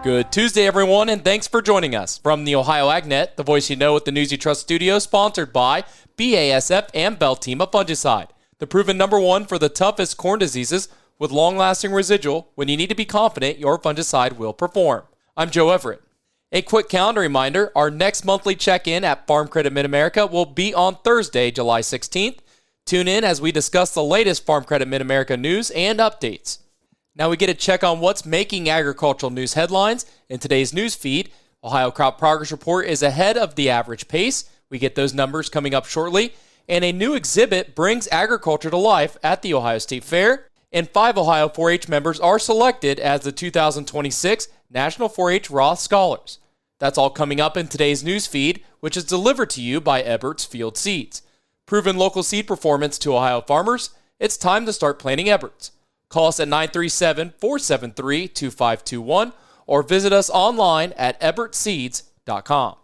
Good Tuesday, everyone, and thanks for joining us. From the Ohio AgNet, the voice you know with the News You Trust studio, sponsored by BASF and Beltima Fungicide, the proven #1 for the toughest corn diseases with long-lasting residual when you need to be confident your fungicide will perform. I'm Joe Everett. A quick calendar reminder, our next monthly check-in at Farm Credit Mid-America will be on Thursday, July 16th. Tune in as we discuss the latest Farm Credit Mid-America news and updates. Now we get a check on what's making agricultural news headlines. In today's news feed, Ohio Crop Progress Report is ahead of the average pace. We get those numbers coming up shortly. And a new exhibit brings agriculture to life at the Ohio State Fair. And 5 Ohio 4-H members are selected as the 2026 National 4-H Roth Scholars. That's all coming up in today's news feed, which is delivered to you by Ebert's Field Seeds. Proven local seed performance to Ohio farmers. It's time to start planting Ebert's. Call us at 937-473-2521 or visit us online at ebertseeds.com.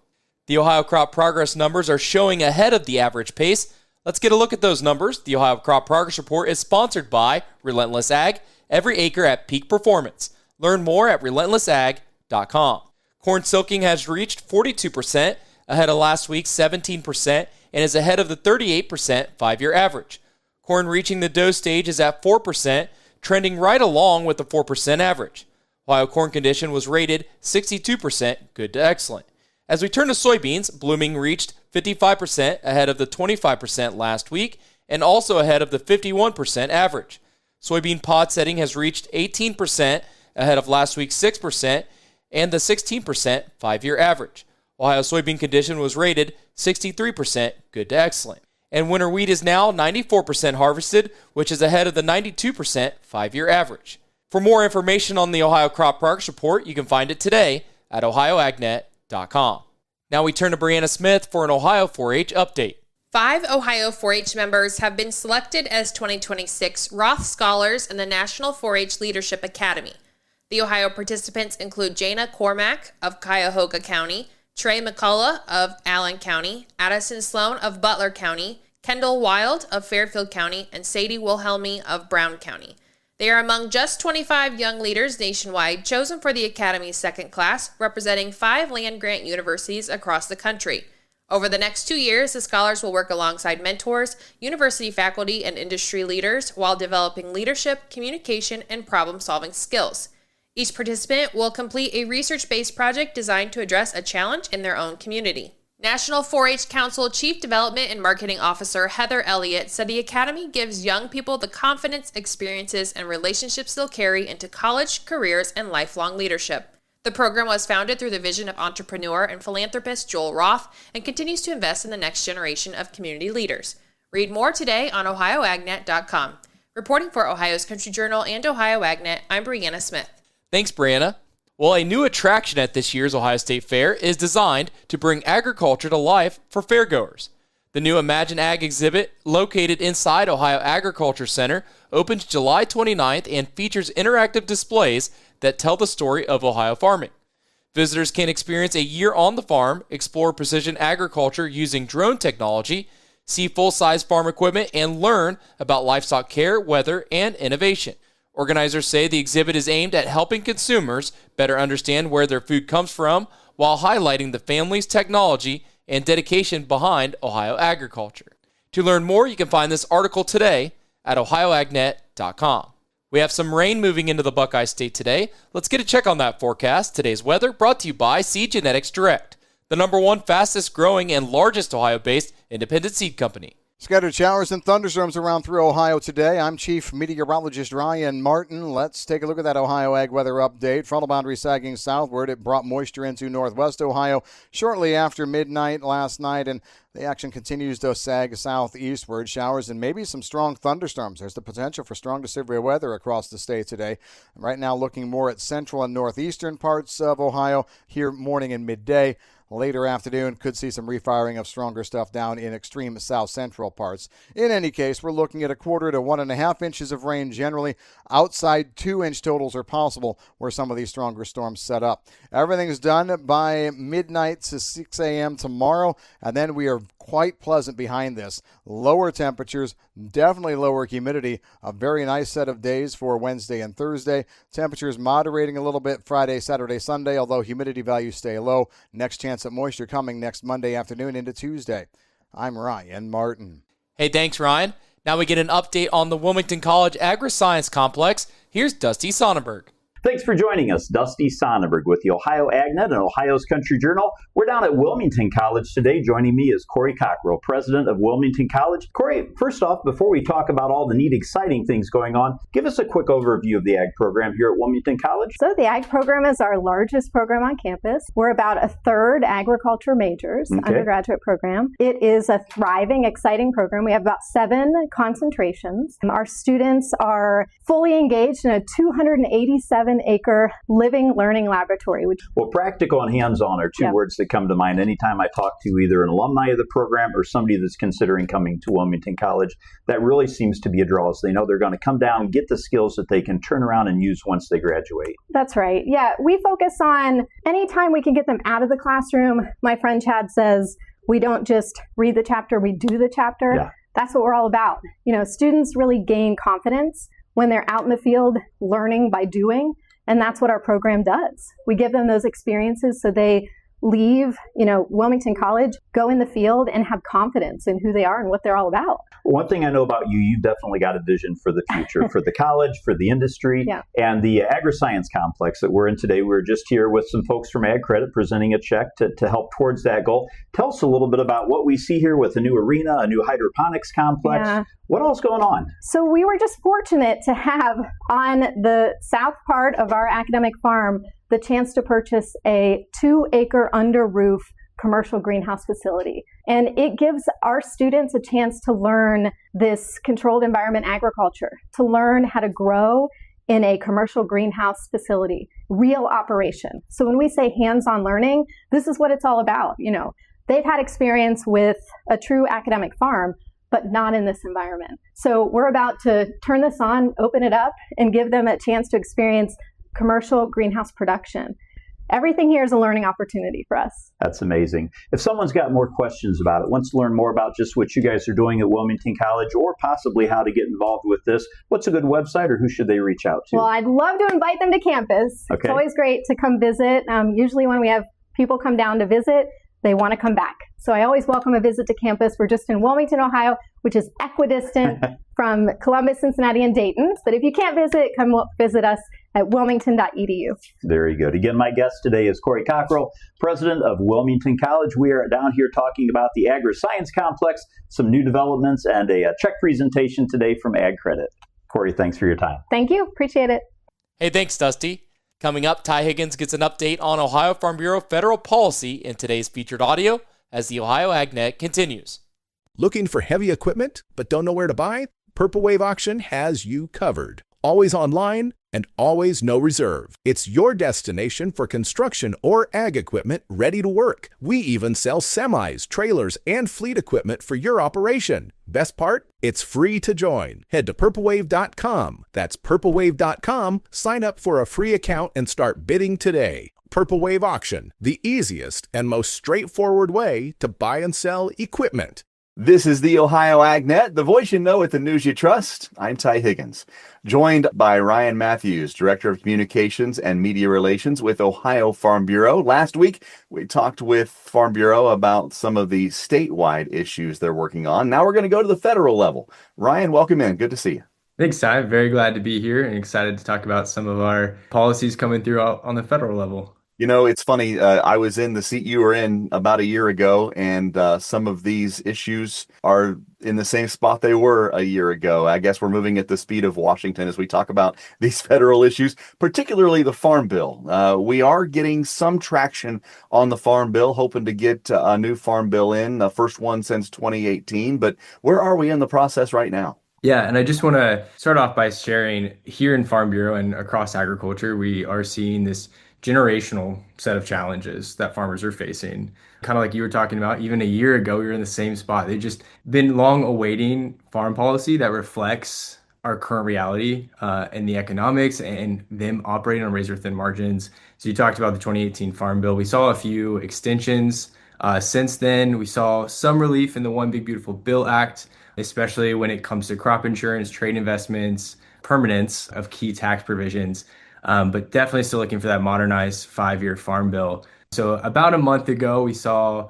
The Ohio Crop Progress numbers are showing ahead of the average pace. Let's get a look at those numbers. The Ohio Crop Progress Report is sponsored by Relentless Ag, every acre at peak performance. Learn more at relentlessag.com. Corn silking has reached 42%, ahead of last week's 17%, and is ahead of the 38% 5-year average. Corn reaching the dough stage is at 4%, trending right along with the 4% average. Ohio corn condition was rated 62% good to excellent. As we turn to soybeans, blooming reached 55% ahead of the 25% last week and also ahead of the 51% average. Soybean pod setting has reached 18% ahead of last week's 6% and the 16% 5-year average. Ohio soybean condition was rated 63% good to excellent. And winter wheat is now 94% harvested, which is ahead of the 92% 5-year average. For more information on the Ohio Crop Progress Report, you can find it today at ohioagnet.com. Now we turn to Brianna Smith for an Ohio 4-H update. 5 Ohio 4-H members have been selected as 2026 Roth Scholars in the National 4-H Leadership Academy. The Ohio participants include Jana Cormack of Cuyahoga County, Trey McCullough of Allen County, Addison Sloan of Butler County, Kendall Wild of Fairfield County, and Sadie Wilhelmi of Brown County. They are among just 25 young leaders nationwide chosen for the Academy's second class, representing 5 land-grant universities across the country. Over the next 2 years, the scholars will work alongside mentors, university faculty, and industry leaders while developing leadership, communication, and problem-solving skills. Each participant will complete a research-based project designed to address a challenge in their own community. National 4-H Council Chief Development and Marketing Officer Heather Elliott said the Academy gives young people the confidence, experiences, and relationships they'll carry into college, careers, and lifelong leadership. The program was founded through the vision of entrepreneur and philanthropist Joel Roth and continues to invest in the next generation of community leaders. Read more today on ohioagnet.com. Reporting for Ohio's Country Journal and Ohio AgNet, I'm Brianna Smith. Thanks, Brianna. Well, a new attraction at this year's Ohio State Fair is designed to bring agriculture to life for fairgoers. The new Imagine Ag exhibit, located inside Ohio Agriculture Center, opens July 29th and features interactive displays that tell the story of Ohio farming. Visitors can experience a year on the farm, explore precision agriculture using drone technology, see full-size farm equipment, and learn about livestock care, weather, and innovation. Organizers say the exhibit is aimed at helping consumers better understand where their food comes from while highlighting the family's technology and dedication behind Ohio agriculture. To learn more, you can find this article today at ohioagnet.com. We have some rain moving into the Buckeye State today. Let's get a check on that forecast. Today's weather brought to you by Seed Genetics Direct, the #1 fastest growing and largest Ohio-based independent seed company. Scattered showers and thunderstorms around through Ohio today. I'm Chief Meteorologist Ryan Martin. Let's take a look at that Ohio Ag weather update. Frontal boundary sagging southward. It brought moisture into northwest Ohio shortly after midnight last night, and the action continues to sag southeastward. Showers and maybe some strong thunderstorms. There's the potential for strong to severe weather across the state today. Right now looking more at central and northeastern parts of Ohio here morning and midday. Later afternoon, could see some refiring of stronger stuff down in extreme south-central parts. In any case, we're looking at 1/4 to 1.5 inches of rain generally. Outside 2-inch totals are possible where some of these stronger storms set up. Everything is done by midnight to 6 a.m. tomorrow, and then we are quite pleasant behind this. Lower temperatures, definitely lower humidity. A very nice set of days for Wednesday and Thursday. Temperatures moderating a little bit Friday, Saturday, Sunday, although humidity values stay low. Next chance at moisture coming next Monday afternoon into Tuesday. I'm Ryan Martin. Hey, thanks, Ryan. Now we get an update on the Wilmington College Agri-Science Complex. Here's Dusty Sonnenberg. Thanks for joining us. Dusty Sonnenberg with the Ohio AgNet and Ohio's Country Journal. We're down at Wilmington College today. Joining me is Corey Cockrell, president of Wilmington College. Corey, first off, before we talk about all the neat, exciting things going on, give us a quick overview of the Ag program here at Wilmington College. So the Ag program is our largest program on campus. We're about a third agriculture majors, undergraduate program. It is a thriving, exciting program. We have about 7 concentrations. Our students are fully engaged in a 287-acre living learning laboratory. Well, practical and hands-on are two words that come to mind anytime I talk to either an alumni of the program or somebody that's considering coming to Wilmington College. That really seems to be a draw, as they know they're going to come down, get the skills that they can turn around and use once they graduate. That's right. Yeah, we focus on anytime we can get them out of the classroom. My friend Chad says, we don't just read the chapter, we do the chapter. Yeah. That's what we're all about. You know, students really gain confidence when they're out in the field learning by doing, and that's what our program does. We give them those experiences so they leave, Wilmington College, go in the field and have confidence in who they are and what they're all about. One thing I know about you, you've definitely got a vision for the future, for the college, for the industry, and the Agri-Science Complex that we're in today. We were just here with some folks from Ag Credit presenting a check to help towards that goal. Tell us a little bit about what we see here with a new arena, a new hydroponics complex. Yeah. What else going on? So we were just fortunate to have on the south part of our academic farm the chance to purchase a 2-acre under roof commercial greenhouse facility. And it gives our students a chance to learn this controlled environment agriculture, to learn how to grow in a commercial greenhouse facility, real operation. So when we say hands-on learning, this is what it's all about. They've had experience with a true academic farm, but not in this environment. So we're about to turn this on, open it up, and give them a chance to experience commercial greenhouse production. Everything here is a learning opportunity for us. That's amazing. If someone's got more questions about it, wants to learn more about just what you guys are doing at Wilmington College or possibly how to get involved with this, what's a good website or who should they reach out to? Well, I'd love to invite them to campus. Okay. It's always great to come visit. Usually when we have people come down to visit, they want to come back. So I always welcome a visit to campus. We're just in Wilmington, Ohio, which is equidistant from Columbus, Cincinnati, and Dayton. But if you can't visit, come visit us at wilmington.edu. Very good. Again, my guest today is Corey Cockrell, president of Wilmington College. We are down here talking about the Agri-Science Complex, some new developments, and a check presentation today from Ag Credit. Corey, thanks for your time. Thank you. Appreciate it. Hey, thanks, Dusty. Coming up, Ty Higgins gets an update on Ohio Farm Bureau federal policy in today's featured audio as the Ohio AgNet continues. Looking for heavy equipment but don't know where to buy? Purple Wave Auction has you covered. Always online and always no reserve. It's your destination for construction or ag equipment ready to work. We even sell semis, trailers, and fleet equipment for your operation. Best part? It's free to join. Head to purplewave.com. That's purplewave.com. Sign up for a free account and start bidding today. Purple Wave Auction, the easiest and most straightforward way to buy and sell equipment. This is the Ohio AgNet, the voice you know with the news you trust. I'm Ty Higgins, joined by Ryan Matthews, Director of Communications and Media Relations with Ohio Farm Bureau. Last week, we talked with Farm Bureau about some of the statewide issues they're working on. Now we're going to go to the federal level. Ryan, welcome in. Good to see you. Thanks, Ty. Very glad to be here and excited to talk about some of our policies coming through on the federal level. It's funny. I was in the seat you were in about a year ago, and some of these issues are in the same spot they were a year ago. I guess we're moving at the speed of Washington as we talk about these federal issues, particularly the Farm Bill. We are getting some traction on the Farm Bill, hoping to get a new Farm Bill in, the first one since 2018. But where are we in the process right now? Yeah, and I just want to start off by sharing here in Farm Bureau and across agriculture, we are seeing this generational set of challenges that farmers are facing. Kind of like you were talking about, even a year ago, we were in the same spot. They've just been long awaiting farm policy that reflects our current reality and the economics and them operating on razor thin margins. So you talked about the 2018 Farm Bill. We saw a few extensions Since then, we saw some relief in the One Big Beautiful Bill Act, especially when it comes to crop insurance, trade investments, permanence of key tax provisions, but definitely still looking for that modernized 5-year farm bill. So about a month ago, we saw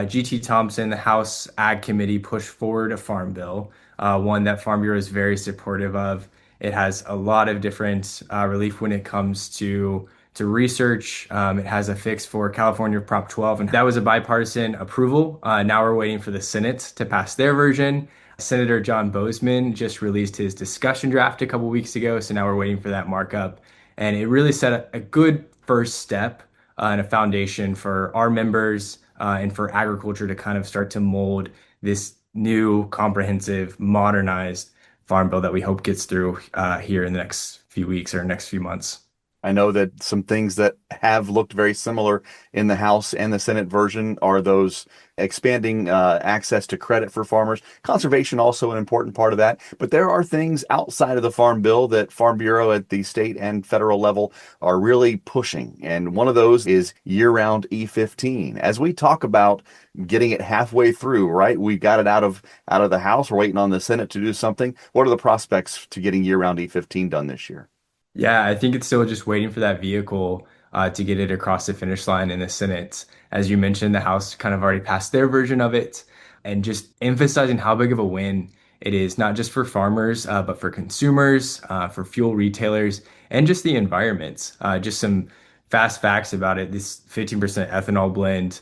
G.T. Thompson, the House Ag Committee, push forward a farm bill, one that Farm Bureau is very supportive of. It has a lot of different relief when it comes to research. It has a fix for California Prop 12, and that was a bipartisan approval. Now we're waiting for the Senate to pass their version. Senator John Boozman just released his discussion draft a couple weeks ago, so now we're waiting for that markup. And it really set a good first step and a foundation for our members and for agriculture to kind of start to mold this new, comprehensive, modernized farm bill that we hope gets through here in the next few weeks or next few months. I know that some things that have looked very similar in the House and the Senate version are those expanding access to credit for farmers. Conservation also an important part of that. But there are things outside of the Farm Bill that Farm Bureau at the state and federal level are really pushing. And one of those is year-round E15. As we talk about getting it halfway through, right? We got it out of the House. We're waiting on the Senate to do something. What are the prospects to getting year-round E15 done this year? Yeah, I think it's still just waiting for that vehicle to get it across the finish line in the Senate. As you mentioned, the House kind of already passed their version of it, and just emphasizing how big of a win it is, not just for farmers, but for consumers, for fuel retailers, and just the environment. Just some fast facts about it. This 15% ethanol blend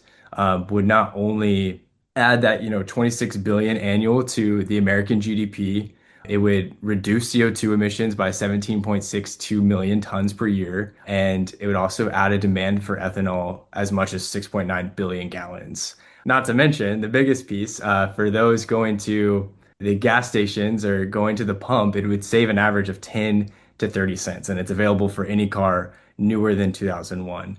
would not only add that, 26 billion annual to the American GDP, it would reduce CO2 emissions by 17.62 million tons per year. And it would also add a demand for ethanol as much as 6.9 billion gallons. Not to mention the biggest piece, for those going to the gas stations or going to the pump, it would save an average of 10 to 30 cents. And it's available for any car newer than 2001.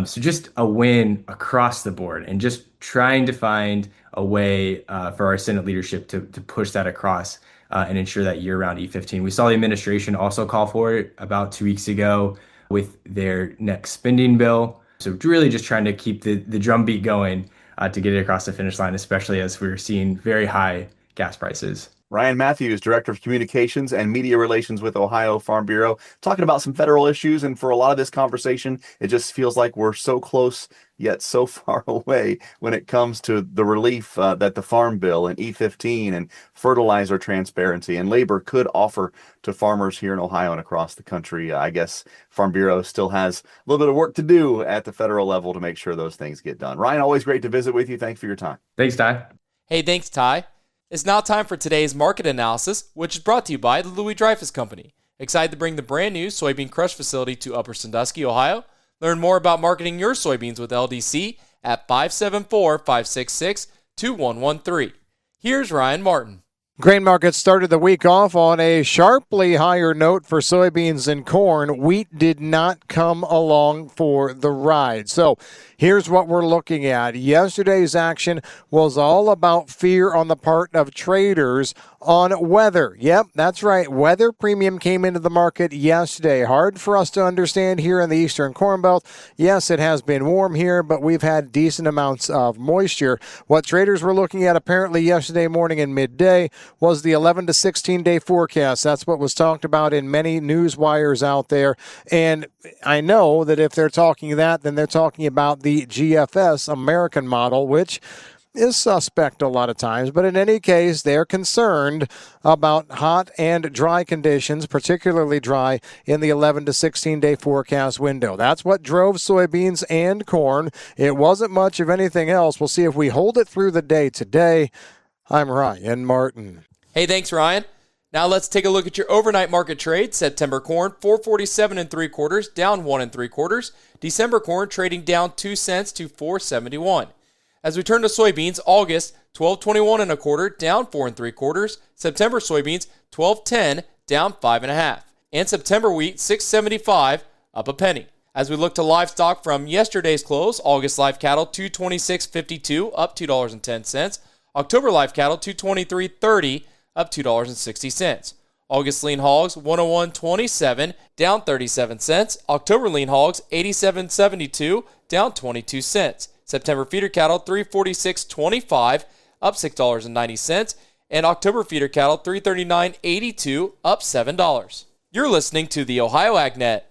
So just a win across the board, and just trying to find a way for our Senate leadership to push that across and ensure that year-round E15. We saw the administration also call for it about 2 weeks ago with their next spending bill. So really just trying to keep the drumbeat going to get it across the finish line, especially as we're seeing very high gas prices. Ryan Matthews, Director of Communications and Media Relations with Ohio Farm Bureau, talking about some federal issues. And for a lot of this conversation, it just feels like we're so close yet so far away when it comes to the relief that the Farm Bill and E15 and fertilizer transparency and labor could offer to farmers here in Ohio and across the country. I guess Farm Bureau still has a little bit of work to do at the federal level to make sure those things get done. Ryan, always great to visit with you. Thanks for your time. Thanks, Ty. Hey, thanks, Ty. It's now time for today's market analysis, which is brought to you by the Louis Dreyfus Company. Excited to bring the brand new soybean crush facility to Upper Sandusky, Ohio. Learn more about marketing your soybeans with LDC at 574-566-2113. Here's Ryan Martin. Grain markets started the week off on a sharply higher note for soybeans and corn. Wheat did not come along for the ride. So here's what we're looking at. Yesterday's action was all about fear on the part of traders on weather. Yep, that's right. Weather premium came into the market yesterday. Hard for us to understand here in the Eastern Corn Belt. Yes, it has been warm here, but we've had decent amounts of moisture. What traders were looking at apparently yesterday morning and midday was the 11 to 16 day forecast. That's what was talked about in many news wires out there. And I know that if they're talking that, then they're talking about the GFS American model, which is suspect a lot of times. But in any case, they're concerned about hot and dry conditions, particularly dry in the 11 to 16 day forecast window. That's what drove soybeans and corn. It wasn't much of anything else. We'll see if we hold it through the day today. I'm Ryan Martin. Hey, thanks, Ryan. Now let's take a look at your overnight market trade. September corn, 447 3/4, down 1 3/4. December corn trading down 2 cents to 471. As we turn to soybeans, August, 1221 1/4, down 4 3/4. September soybeans, 1210, down 5 1/2. And September wheat, 675, up a penny. As we look to livestock from yesterday's close, August live cattle, 226.52, up $2.10. October live cattle, 223.30, up $2.60. August lean hogs, 101.27, down 37 cents. October lean hogs, 87.72, down 22 cents. September feeder cattle, $346.25, up $6.90. And October feeder cattle, $339.82, up $7. You're listening to the Ohio AgNet.